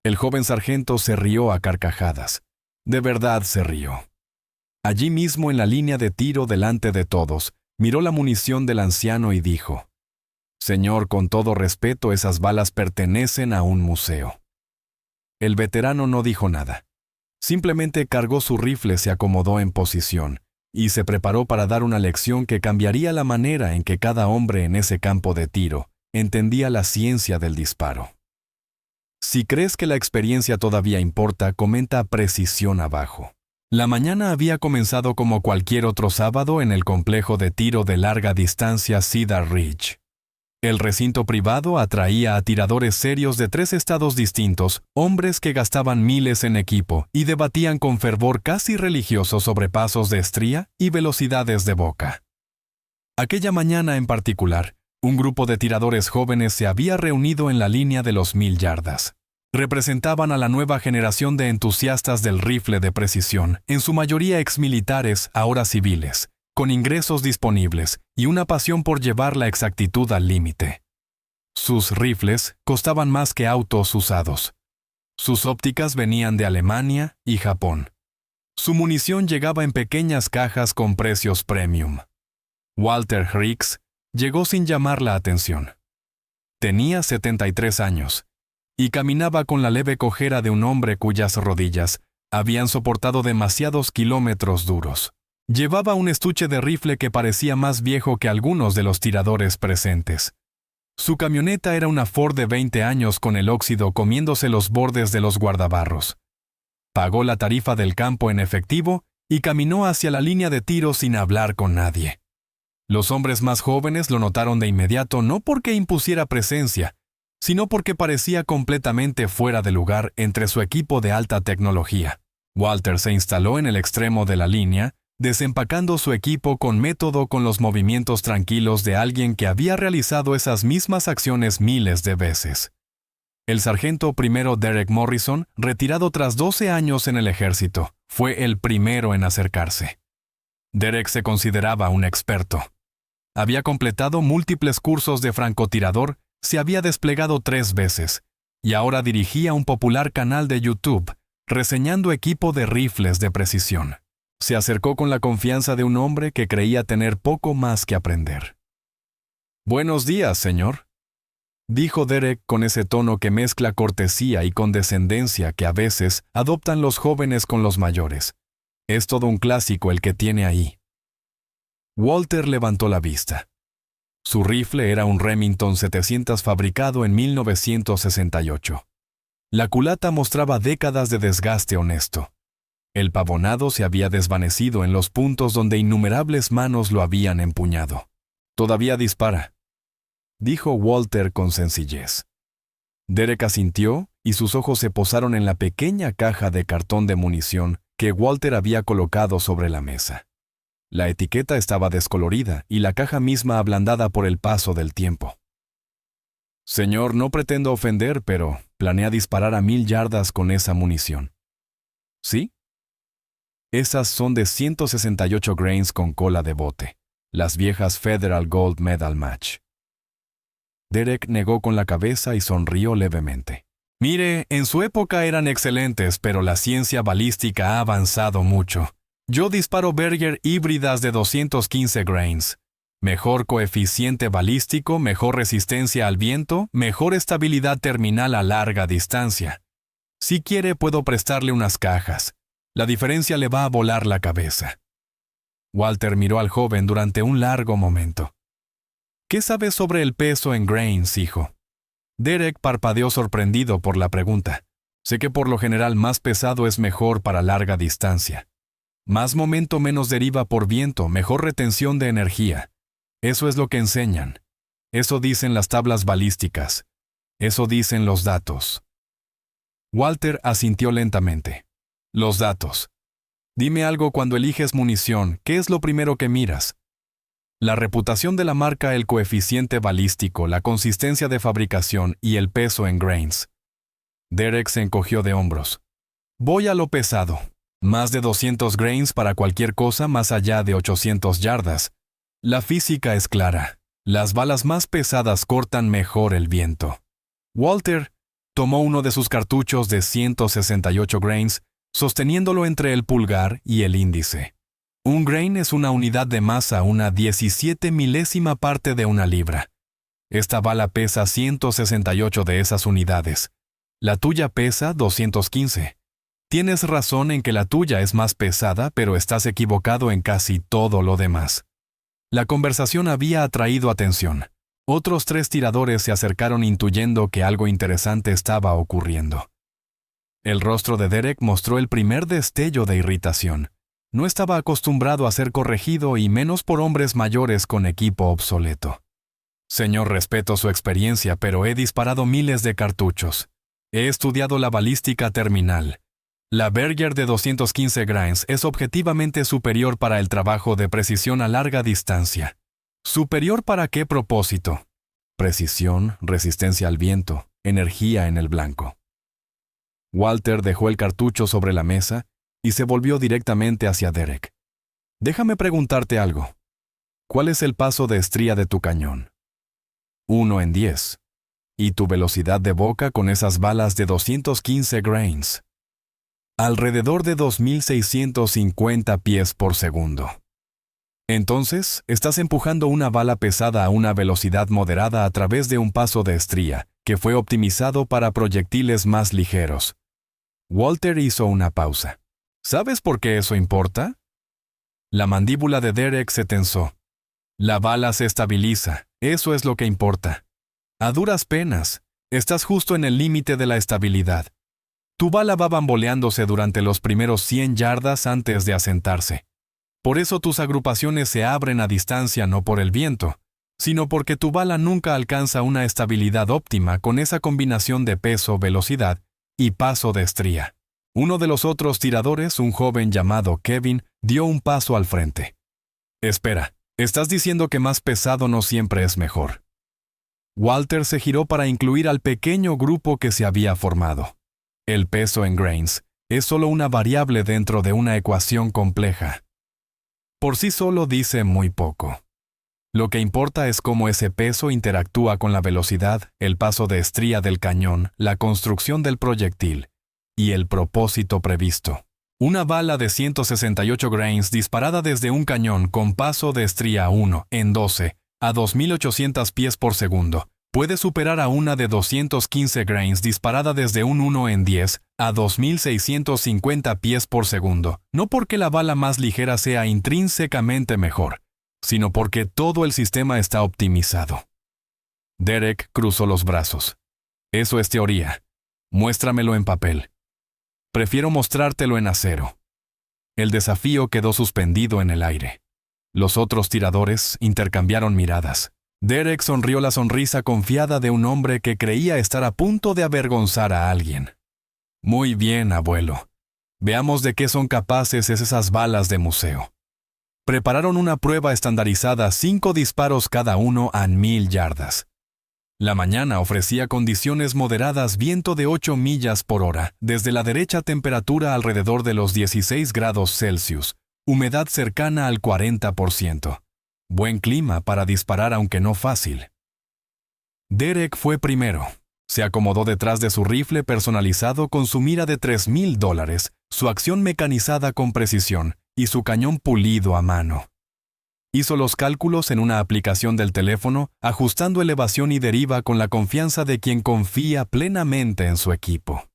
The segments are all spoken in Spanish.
El joven sargento se rió a carcajadas. De verdad se rió. Allí mismo en la línea de tiro delante de todos, miró la munición del anciano y dijo: «Señor, con todo respeto, esas balas pertenecen a un museo». El veterano no dijo nada. Simplemente cargó su rifle, se acomodó en posición y se preparó para dar una lección que cambiaría la manera en que cada hombre en ese campo de tiro entendía la ciencia del disparo. Si crees que la experiencia todavía importa, comenta precisión abajo. La mañana había comenzado como cualquier otro sábado en el complejo de tiro de larga distancia Cedar Ridge. El recinto privado atraía a tiradores serios de 3 estados distintos, hombres que gastaban miles en equipo y debatían con fervor casi religioso sobre pasos de estría y velocidades de boca. Aquella mañana en particular, un grupo de tiradores jóvenes se había reunido en la línea de los 1000 yardas. Representaban a la nueva generación de entusiastas del rifle de precisión, en su mayoría exmilitares, ahora civiles, con ingresos disponibles y una pasión por llevar la exactitud al límite. Sus rifles costaban más que autos usados. Sus ópticas venían de Alemania y Japón. Su munición llegaba en pequeñas cajas con precios premium. Walter Hicks llegó sin llamar la atención. Tenía 73 años y caminaba con la leve cojera de un hombre cuyas rodillas habían soportado demasiados kilómetros duros. Llevaba un estuche de rifle que parecía más viejo que algunos de los tiradores presentes. Su camioneta era una Ford de 20 años con el óxido comiéndose los bordes de los guardabarros. Pagó la tarifa del campo en efectivo y caminó hacia la línea de tiro sin hablar con nadie. Los hombres más jóvenes lo notaron de inmediato no porque impusiera presencia, sino porque parecía completamente fuera de lugar entre su equipo de alta tecnología. Walter se instaló en el extremo de la línea, desempacando su equipo con método, con los movimientos tranquilos de alguien que había realizado esas mismas acciones miles de veces. El sargento primero Derek Morrison, retirado tras 12 años en el ejército, fue el primero en acercarse. Derek se consideraba un experto. Había completado múltiples cursos de francotirador, se había desplegado 3 veces, y ahora dirigía un popular canal de YouTube, reseñando equipo de rifles de precisión. Se acercó con la confianza de un hombre que creía tener poco más que aprender. «Buenos días, señor», dijo Derek con ese tono que mezcla cortesía y condescendencia que a veces adoptan los jóvenes con los mayores. Es todo un clásico el que tiene ahí. Walter levantó la vista. Su rifle era un Remington 700 fabricado en 1968. La culata mostraba décadas de desgaste honesto. El pavonado se había desvanecido en los puntos donde innumerables manos lo habían empuñado. «Todavía dispara», dijo Walter con sencillez. Derek asintió y sus ojos se posaron en la pequeña caja de cartón de munición que Walter había colocado sobre la mesa. La etiqueta estaba descolorida y la caja misma ablandada por el paso del tiempo. «Señor, no pretendo ofender, pero planea disparar a 1000 yardas con esa munición». «¿Sí?» Esas son de 168 grains con cola de bote, las viejas Federal Gold Medal Match. Derek negó con la cabeza y sonrió levemente. «Mire, en su época eran excelentes, pero la ciencia balística ha avanzado mucho. Yo disparo Berger híbridas de 215 grains. Mejor coeficiente balístico, mejor resistencia al viento, mejor estabilidad terminal a larga distancia. Si quiere, puedo prestarle unas cajas. La diferencia le va a volar la cabeza». Walter miró al joven durante un largo momento. «¿Qué sabes sobre el peso en grains, hijo?» Derek parpadeó sorprendido por la pregunta. «Sé que por lo general más pesado es mejor para larga distancia. Más momento, menos deriva por viento, mejor retención de energía. Eso es lo que enseñan. Eso dicen las tablas balísticas. Eso dicen los datos». Walter asintió lentamente. «Los datos. Dime algo cuando eliges munición, ¿qué es lo primero que miras?» «La reputación de la marca, el coeficiente balístico, la consistencia de fabricación y el peso en grains». Derek se encogió de hombros. «Voy a lo pesado. Más de 200 grains para cualquier cosa más allá de 800 yardas. La física es clara. Las balas más pesadas cortan mejor el viento». «Walter, tomó uno de sus cartuchos de 168 grains, sosteniéndolo entre el pulgar y el índice. Un grain es una unidad de masa, una 17 milésima parte de una libra. Esta bala pesa 168 de esas unidades. La tuya pesa 215. Tienes razón en que la tuya es más pesada, pero estás equivocado en casi todo lo demás. La conversación había atraído atención. Otros 3 tiradores se acercaron intuyendo que algo interesante estaba ocurriendo. El rostro de Derek mostró el primer destello de irritación. No estaba acostumbrado a ser corregido y menos por hombres mayores con equipo obsoleto. Señor, respeto su experiencia, pero he disparado miles de cartuchos. He estudiado la balística terminal. La Berger de 215 grains es objetivamente superior para el trabajo de precisión a larga distancia. ¿Superior para qué propósito? Precisión, resistencia al viento, energía en el blanco. Walter dejó el cartucho sobre la mesa y se volvió directamente hacia Derek. Déjame preguntarte algo. ¿Cuál es el paso de estría de tu cañón? 1 en 10. ¿Y tu velocidad de boca con esas balas de 215 grains? Alrededor de 2.650 pies por segundo. Entonces, estás empujando una bala pesada a una velocidad moderada a través de un paso de estría, que fue optimizado para proyectiles más ligeros. Walter hizo una pausa. ¿Sabes por qué eso importa? La mandíbula de Derek se tensó. La bala se estabiliza, eso es lo que importa. A duras penas, estás justo en el límite de la estabilidad. Tu bala va bamboleándose durante los primeros 100 yardas antes de asentarse. Por eso tus agrupaciones se abren a distancia no por el viento, sino porque tu bala nunca alcanza una estabilidad óptima con esa combinación de peso, velocidad y paso de estría. Uno de los otros tiradores, un joven llamado Kevin, dio un paso al frente. Espera, estás diciendo que más pesado no siempre es mejor. Walter se giró para incluir al pequeño grupo que se había formado. El peso en grains es solo una variable dentro de una ecuación compleja. Por sí solo dice muy poco. Lo que importa es cómo ese peso interactúa con la velocidad, el paso de estría del cañón, la construcción del proyectil y el propósito previsto. Una bala de 168 grains disparada desde un cañón con paso de estría 1 en 12 a 2.800 pies por segundo puede superar a una de 215 grains disparada desde un 1 en 10 a 2.650 pies por segundo, no porque la bala más ligera sea intrínsecamente mejor, sino porque todo el sistema está optimizado. Derek cruzó los brazos. Eso es teoría. Muéstramelo en papel. Prefiero mostrártelo en acero. El desafío quedó suspendido en el aire. Los otros tiradores intercambiaron miradas. Derek sonrió la sonrisa confiada de un hombre que creía estar a punto de avergonzar a alguien. Muy bien, abuelo. Veamos de qué son capaces esas balas de museo. Prepararon una prueba estandarizada, 5 disparos cada uno a 1.000 yardas. La mañana ofrecía condiciones moderadas, viento de 8 millas por hora, desde la derecha temperatura alrededor de los 16 grados Celsius, humedad cercana al 40%. Buen clima para disparar aunque no fácil. Derek fue primero. Se acomodó detrás de su rifle personalizado con su mira de $3,000, su acción mecanizada con precisión y su cañón pulido a mano. Hizo los cálculos en una aplicación del teléfono, ajustando elevación y deriva con la confianza de quien confía plenamente en su equipo.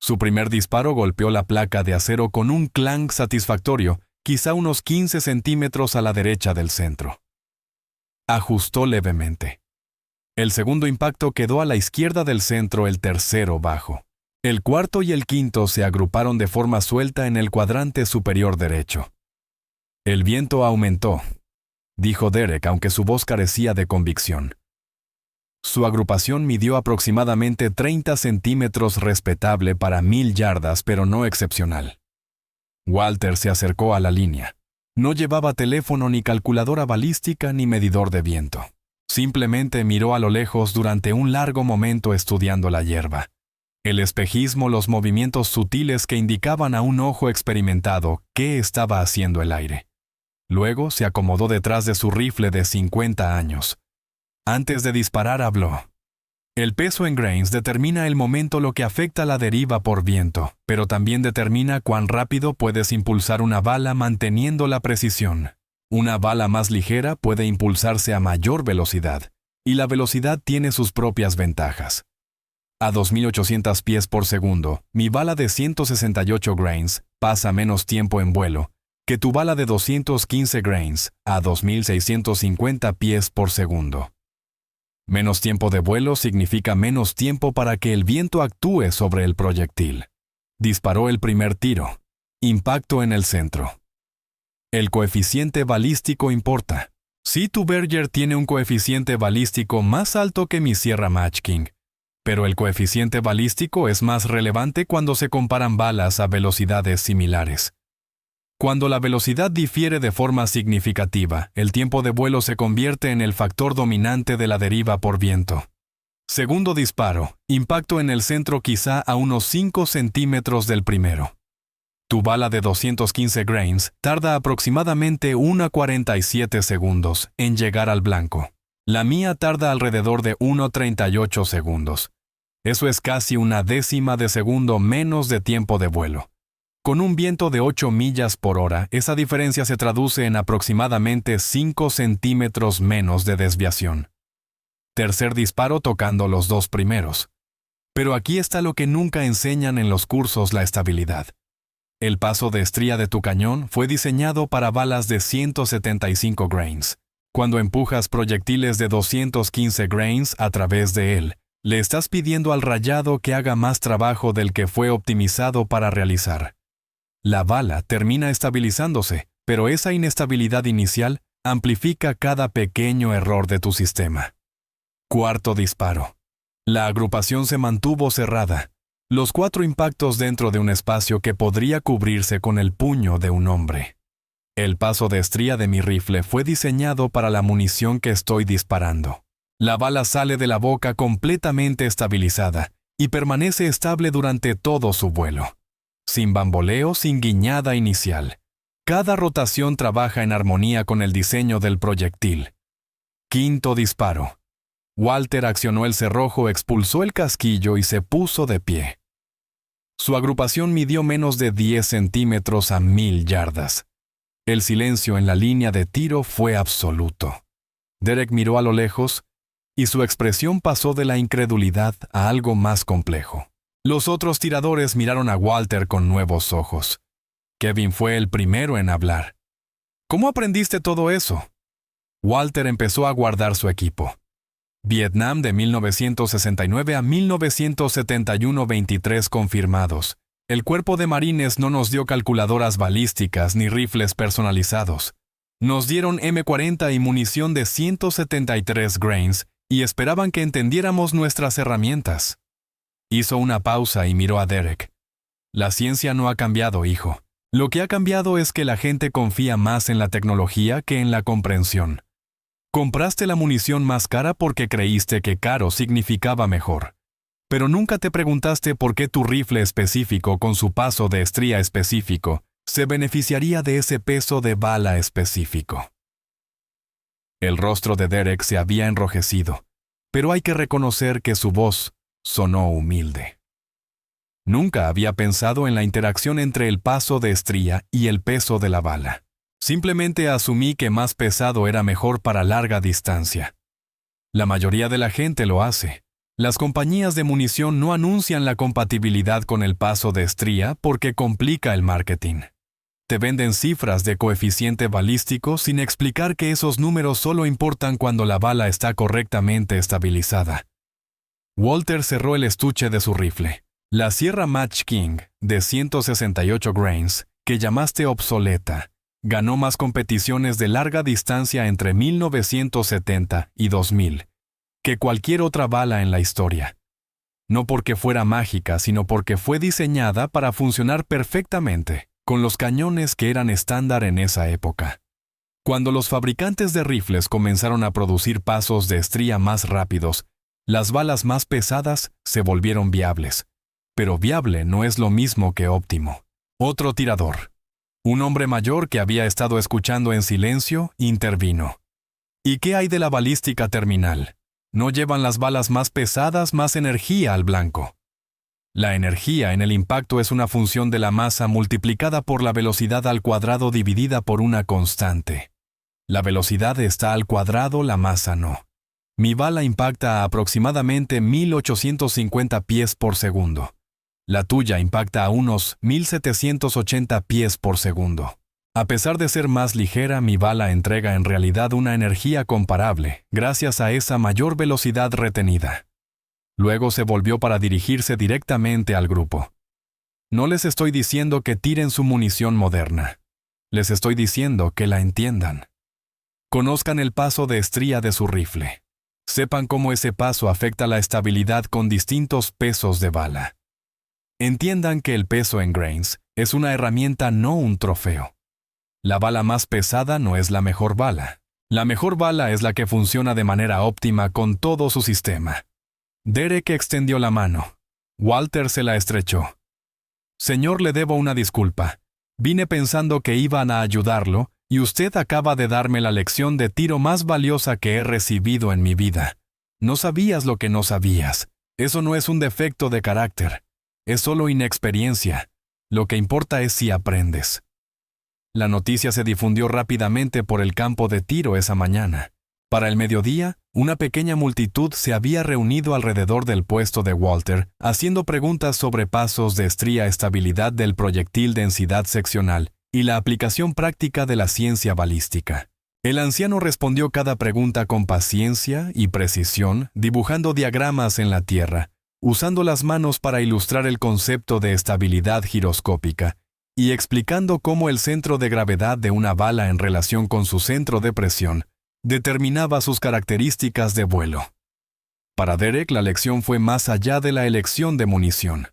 Su primer disparo golpeó la placa de acero con un clank satisfactorio, quizá unos 15 centímetros a la derecha del centro. Ajustó levemente. El segundo impacto quedó a la izquierda del centro, el tercero bajo. El cuarto y el quinto se agruparon de forma suelta en el cuadrante superior derecho. El viento aumentó, dijo Derek, aunque su voz carecía de convicción. Su agrupación midió aproximadamente 30 centímetros, respetable para 1.000 yardas, pero no excepcional. Walter se acercó a la línea. No llevaba teléfono, ni calculadora balística, ni medidor de viento. Simplemente miró a lo lejos durante un largo momento estudiando la hierba. El espejismo, los movimientos sutiles que indicaban a un ojo experimentado qué estaba haciendo el aire. Luego se acomodó detrás de su rifle de 50 años. Antes de disparar habló. El peso en grains determina el momento, lo que afecta la deriva por viento, pero también determina cuán rápido puedes impulsar una bala manteniendo la precisión. Una bala más ligera puede impulsarse a mayor velocidad, y la velocidad tiene sus propias ventajas. A 2.800 pies por segundo, mi bala de 168 grains pasa menos tiempo en vuelo que tu bala de 215 grains a 2.650 pies por segundo. Menos tiempo de vuelo significa menos tiempo para que el viento actúe sobre el proyectil. Disparó el primer tiro. Impacto en el centro. El coeficiente balístico importa. Sí, tu Berger tiene un coeficiente balístico más alto que mi Sierra Match King, pero el coeficiente balístico es más relevante cuando se comparan balas a velocidades similares. Cuando la velocidad difiere de forma significativa, el tiempo de vuelo se convierte en el factor dominante de la deriva por viento. Segundo disparo, impacto en el centro quizá a unos 5 centímetros del primero. Tu bala de 215 grains tarda aproximadamente 1,47 segundos en llegar al blanco. La mía tarda alrededor de 1,38 segundos. Eso es casi una décima de segundo menos de tiempo de vuelo. Con un viento de 8 millas por hora, esa diferencia se traduce en aproximadamente 5 centímetros menos de desviación. Tercer disparo tocando los dos primeros. Pero aquí está lo que nunca enseñan en los cursos: la estabilidad. El paso de estría de tu cañón fue diseñado para balas de 175 grains. Cuando empujas proyectiles de 215 grains a través de él, le estás pidiendo al rayado que haga más trabajo del que fue optimizado para realizar. La bala termina estabilizándose, pero esa inestabilidad inicial amplifica cada pequeño error de tu sistema. Cuarto disparo. La agrupación se mantuvo cerrada. Los 4 impactos dentro de un espacio que podría cubrirse con el puño de un hombre. El paso de estría de mi rifle fue diseñado para la munición que estoy disparando. La bala sale de la boca completamente estabilizada y permanece estable durante todo su vuelo. Sin bamboleo, sin guiñada inicial. Cada rotación trabaja en armonía con el diseño del proyectil. Quinto disparo. Walter accionó el cerrojo, expulsó el casquillo y se puso de pie. Su agrupación midió menos de 10 centímetros a 1000 yardas. El silencio en la línea de tiro fue absoluto. Derek miró a lo lejos y su expresión pasó de la incredulidad a algo más complejo. Los otros tiradores miraron a Walter con nuevos ojos. Kevin fue el primero en hablar. ¿Cómo aprendiste todo eso? Walter empezó a guardar su equipo. Vietnam de 1969 a 1971, 23 confirmados. El cuerpo de marines no nos dio calculadoras balísticas ni rifles personalizados. Nos dieron M40 y munición de 173 grains y esperaban que entendiéramos nuestras herramientas. Hizo una pausa y miró a Derek. La ciencia no ha cambiado, hijo. Lo que ha cambiado es que la gente confía más en la tecnología que en la comprensión. Compraste la munición más cara porque creíste que caro significaba mejor. Pero nunca te preguntaste por qué tu rifle específico con su paso de estría específico se beneficiaría de ese peso de bala específico. El rostro de Derek se había enrojecido, pero hay que reconocer que su voz sonó humilde. Nunca había pensado en la interacción entre el paso de estría y el peso de la bala. Simplemente asumí que más pesado era mejor para larga distancia. La mayoría de la gente lo hace. Las compañías de munición no anuncian la compatibilidad con el paso de estría porque complica el marketing. Te venden cifras de coeficiente balístico sin explicar que esos números solo importan cuando la bala está correctamente estabilizada. Walter cerró el estuche de su rifle. La Sierra Match King, de 168 grains, que llamaste obsoleta, ganó más competiciones de larga distancia entre 1970 y 2000 que cualquier otra bala en la historia. No porque fuera mágica, sino porque fue diseñada para funcionar perfectamente con los cañones que eran estándar en esa época. Cuando los fabricantes de rifles comenzaron a producir pasos de estría más rápidos, las balas más pesadas se volvieron viables. Pero viable no es lo mismo que óptimo. Otro tirador, un hombre mayor que había estado escuchando en silencio, intervino. ¿Y qué hay de la balística terminal? No llevan las balas más pesadas más energía al blanco. La energía en el impacto es una función de la masa multiplicada por la velocidad al cuadrado dividida por una constante. La velocidad está al cuadrado, la masa no. Mi bala impacta a aproximadamente 1850 pies por segundo. La tuya impacta a unos 1780 pies por segundo. A pesar de ser más ligera, mi bala entrega en realidad una energía comparable, gracias a esa mayor velocidad retenida. Luego se volvió para dirigirse directamente al grupo. No les estoy diciendo que tiren su munición moderna. Les estoy diciendo que la entiendan. Conozcan el paso de estría de su rifle. Sepan cómo ese paso afecta la estabilidad con distintos pesos de bala. Entiendan que el peso en grains es una herramienta, no un trofeo. La bala más pesada no es la mejor bala. La mejor bala es la que funciona de manera óptima con todo su sistema. Derek extendió la mano. Walter se la estrechó. Señor, le debo una disculpa. Vine pensando que iban a ayudarlo, y usted acaba de darme la lección de tiro más valiosa que he recibido en mi vida. No sabías lo que no sabías. Eso no es un defecto de carácter. Es solo inexperiencia. Lo que importa es si aprendes. La noticia se difundió rápidamente por el campo de tiro esa mañana. Para el mediodía, una pequeña multitud se había reunido alrededor del puesto de Walter, haciendo preguntas sobre pasos de estría, estabilidad del proyectil, densidad seccional y la aplicación práctica de la ciencia balística. El anciano respondió cada pregunta con paciencia y precisión, dibujando diagramas en la tierra, usando las manos para ilustrar el concepto de estabilidad giroscópica y explicando cómo el centro de gravedad de una bala en relación con su centro de presión determinaba sus características de vuelo. Para Derek, la lección fue más allá de la elección de munición.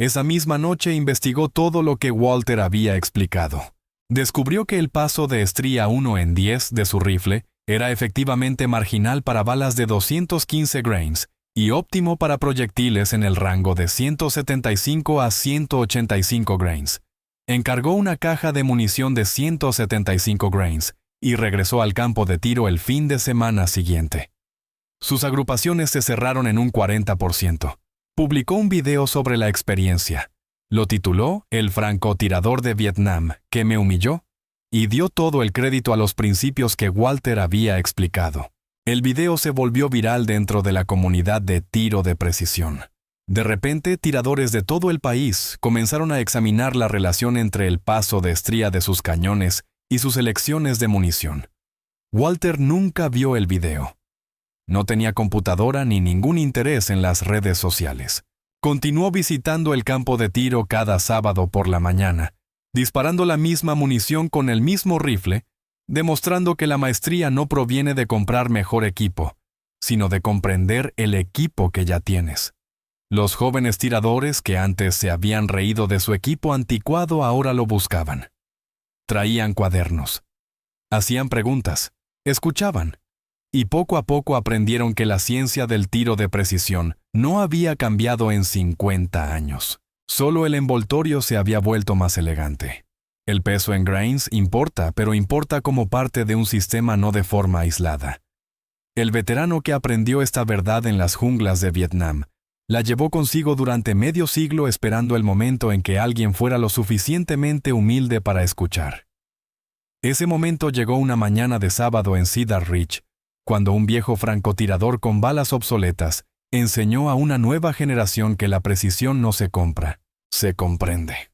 Esa misma noche investigó todo lo que Walter había explicado. Descubrió que el paso de estría 1 en 10 de su rifle era efectivamente marginal para balas de 215 grains y óptimo para proyectiles en el rango de 175 a 185 grains. Encargó una caja de munición de 175 grains y regresó al campo de tiro el fin de semana siguiente. Sus agrupaciones se cerraron en un 40%. Publicó un video sobre la experiencia. Lo tituló El francotirador de Vietnam, que me humilló, y dio todo el crédito a los principios que Walter había explicado. El video se volvió viral dentro de la comunidad de tiro de precisión. De repente, tiradores de todo el país comenzaron a examinar la relación entre el paso de estría de sus cañones y sus selecciones de munición. Walter nunca vio el video. No tenía computadora ni ningún interés en las redes sociales. Continuó visitando el campo de tiro cada sábado por la mañana, disparando la misma munición con el mismo rifle, demostrando que la maestría no proviene de comprar mejor equipo, sino de comprender el equipo que ya tienes. Los jóvenes tiradores que antes se habían reído de su equipo anticuado ahora lo buscaban. Traían cuadernos. Hacían preguntas. Escuchaban. Y poco a poco aprendieron que la ciencia del tiro de precisión no había cambiado en 50 años. Solo el envoltorio se había vuelto más elegante. El peso en grains importa, pero importa como parte de un sistema, no de forma aislada. El veterano que aprendió esta verdad en las junglas de Vietnam la llevó consigo durante medio siglo, esperando el momento en que alguien fuera lo suficientemente humilde para escuchar. Ese momento llegó una mañana de sábado en Cedar Ridge, cuando un viejo francotirador con balas obsoletas enseñó a una nueva generación que la precisión no se compra, se comprende.